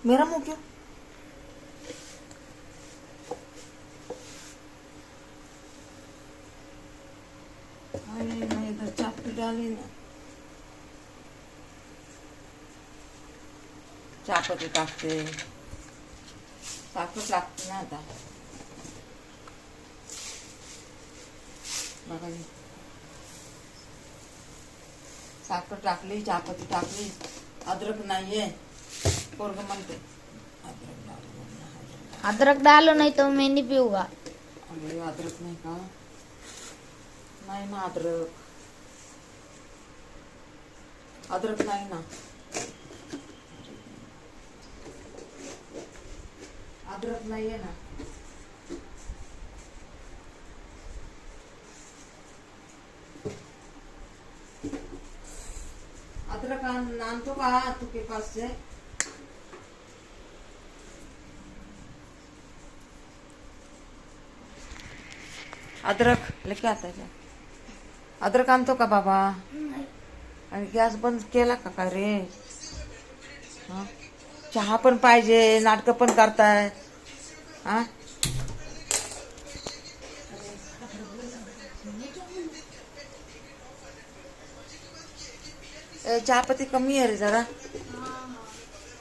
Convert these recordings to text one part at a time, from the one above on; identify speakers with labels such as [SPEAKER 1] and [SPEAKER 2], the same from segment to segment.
[SPEAKER 1] मेरा मुंह क्यों? अरे मैं इधर चापटी डाली ना, चापटी टाकते, साखर टाकते ना आता. बघा हे. साखर टाकली, चापती टाकली, अद्रक नाहीये. पोरग म्हणते अद्रक डालो.
[SPEAKER 2] अदरक डालो नहीं तो मैं नहीं पीऊंगा.
[SPEAKER 1] अरे अद्रक नाही का? नाही ना अद्रक. अद्रक नाही ना. अद्रक नाहीये ना. अदरक आणतो का तू के पास से? अदरक लेके आता है क्या? अदरक आणतो का बाबा? आणि गॅस बंद केला का काय रे? हा? चहा पण पाहिजे, नाटकं पण करताय. हा? चहापत्ती कमी आहे रे जरा.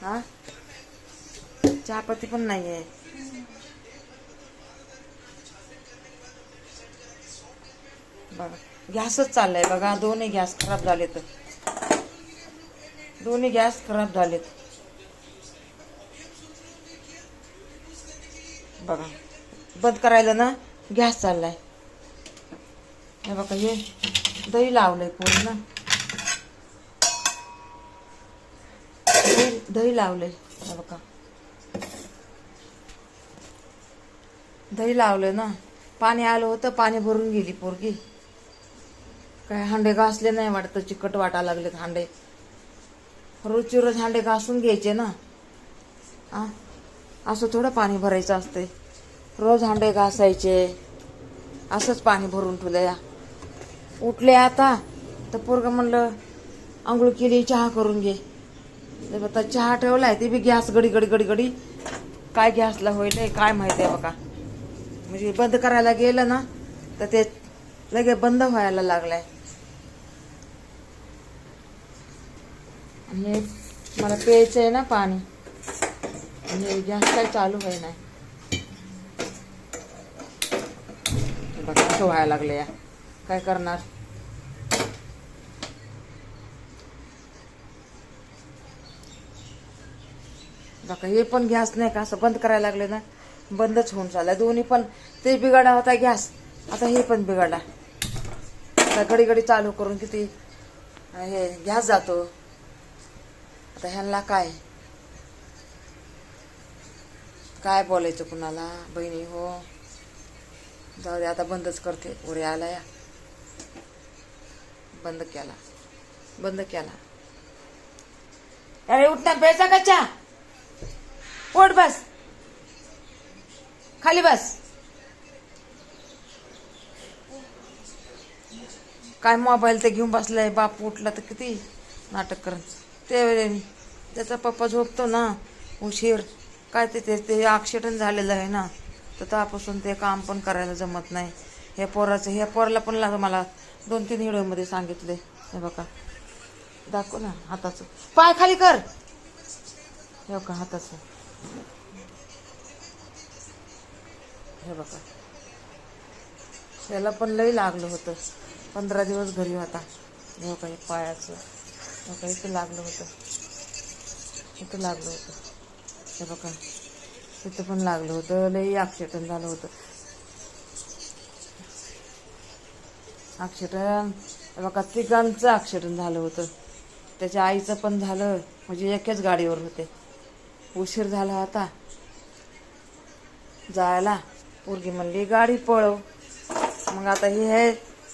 [SPEAKER 1] हा, चहापत्ती पण नाही आहे. बघा गॅसच चाललाय बघा. दोन्ही गॅस खराब झालेत. दोन्ही गॅस खराब झालेत बघा. बंद करायला ना गॅस चाललाय. हे बघा हे दही लावलंय पूर्ण. दही लावलंय हे बघा. दही लावलंय ना. पाणी आलं होतं, पाणी भरून गेली पोरगी. काय हांडे घासले नाही वाटतं, चिकट वाटा लागलेत हांडे. रोजची रोज हांडे घासून घ्यायचे ना. आ असं थोडं पाणी भरायचं असते. रोज हांडे घासायचे. असंच पाणी भरून ठेवलंय. उठले आता तर पोरग म्हणलं आंघोळ केली, चहा करून घे. आता चहा ठेवलाय ते बी गॅस गडी गडी गडी गडी. काय गॅसला होईल काय माहिती आहे बघा. म्हणजे बंद करायला गेलं ना तर ते लगे बंद व्हायला लागलाय. आणि मला प्यायचं आहे ना पाणी. म्हणजे गॅस काय चालू आहे नाही बघा. असं व्हायला लागलं या. काय करणार? बघा हे पण गॅस नाही का असं बंद करायला लागले ना, बंदच होऊन चाललाय. दोन्ही पण ते बिघडला होता गॅस, आता हे पण बिघडला. आता घडी घडी चालू करून किती हे गॅस जातो. आता ह्यांना काय बोलायचं कुणाला? बहिणी हो जाऊ दे आता बंदच करते. उरे आला या. बंद केला. अरे उठना, प्यायचा का चहा? पोट बस, खाली बस. काय मोबाईल ते घेऊन बसलाय. बाप उठला तर किती नाटक करत. त्याचा पप्पा झोपतो ना उशीर. काय ते ॲक्सिडेंट झालेलं आहे ना, तर त्यापासून ते काम पण करायला जमत नाही. ह्या पोराला पण मला 2-3 व्हिडिओमध्ये सांगितले. हे बघा दाखव ना हाताचं. पाय खाली कर. हे बघा हाताचं. हे बघा त्याला पण लई लागलं होतं. 15 दिवस घरी होता. हे बघा पायाचं. हे बघा इथं लागलं होतं. हे बघा तिथं पण लागलं होतं. लई ॲक्सिडेंट झालं होतं. हे बघा तिघांचं ॲक्सिडेंट झालं होतं. त्याच्या आईचं पण झालं. म्हणजे एकाच गाडीवर होते. उशीर झाला होता जायला. पोरगी म्हणली गाडी पळव. मग आता हे आहे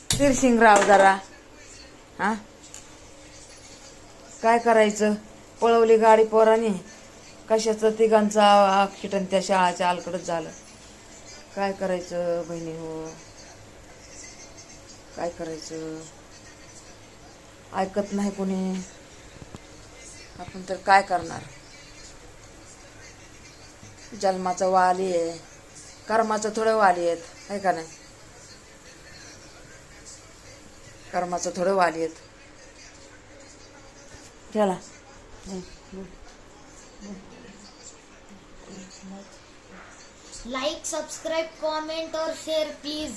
[SPEAKER 1] तिरशिंगराव जरा. हा काय करायचं? पळवली गाडी पोराने. कशाचं तिघांचा ॲक्सिडेंट त्या शाळाच्या अलीकडंच झालं. काय करायचं बहिणी हो? काय करायचं? ऐकत नाही कोणी. आपण तर काय करणार? जन्माचं वाली आहे, कर्माचं थोडं वाली आहेत, आहे का नाही? कर्माचं थोडं वाली आहेत. चला.
[SPEAKER 2] लाइक, सब्सक्राइब, कमेंट और शेयर प्लीज.